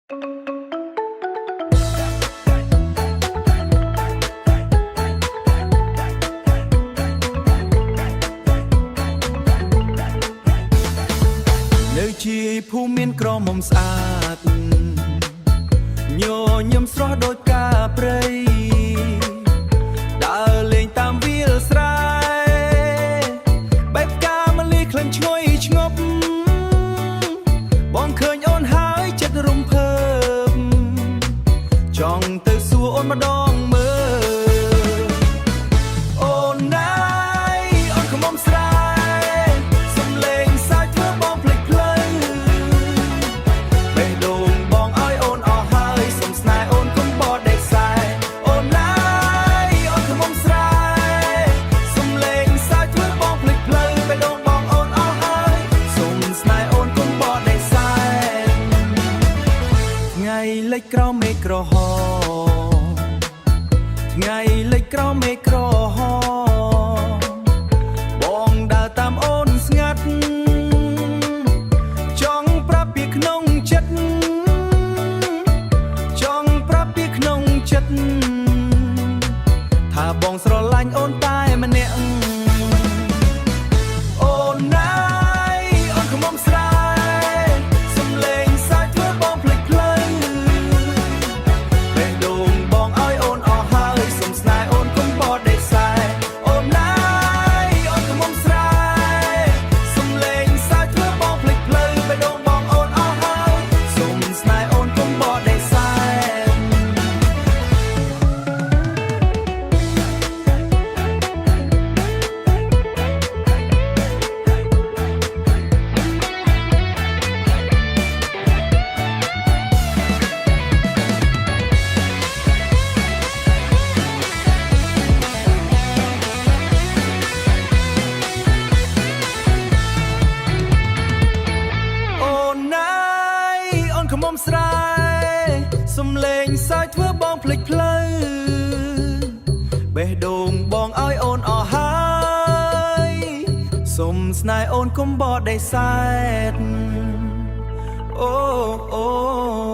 នៅជាភូមិមានក្រមុំស្អាតញញឹមស្រស់ដូចកាព្រៃដើរលេងតាមវាលស្រែបែបកាមលីក្លិនឈ្ងុយឈ្ងប់បងឃើញអូនហើយចិត្តរំភើបចង់ទៅសួរអូនម្ដងមើលអូនណាយអូនខ្មុំស្រែសំលេងសាច់ធ្វើបងភ្លេចផ្លូវបេះដូងបងឲ្យអូនអស់ហើយសុំស្នេហ៍អូនកុំបដិសេធអូនណាយអូនខ្មុំស្រែសំលេងសាច់ធ្វើបងភ្លេចផ្លូវបេះដូងបងអូនអស់ហើយសុំស្នេហ៍អូនកុំបដិសេធថ្ងៃលិចក្រោមមេឃក្រហមថ្ងៃលិចក្រោមមេឃក្រហមបងដើរតាមអូនស្ងាត់ចង់ប្រាប់ពីក្នុងចិត្តចង់ប្រាប់ពីក្នុងចិត្តថាបងស្រឡាញ់អូនតែម្នាក់អូនណាយអូនខ្មុំស្រែសំលេងសាច់ធ្វើបងភ្លេចផ្លូវបេះដូងបងឲ្យអូនអស់ហើយសុំស្នេហ៍អូនកុំបដិសេធអូនណាយអូនខ្មុំស្រែសំលេងសាច់ធ្វើបងភ្លេចផ្លូវបេះដូងបងអូនអស់ហើយសុំស្នេហ៍អូនកុំបដិសេធអូនណាយអូនខ្មុំស្រែសំលេងសាច់ធ្វើបងភ្លេចផ្លូវបេះដូងបងឲ្យអូនអស់ហើយសុំស្នេហ៍អូនកុំបដិសេធអូ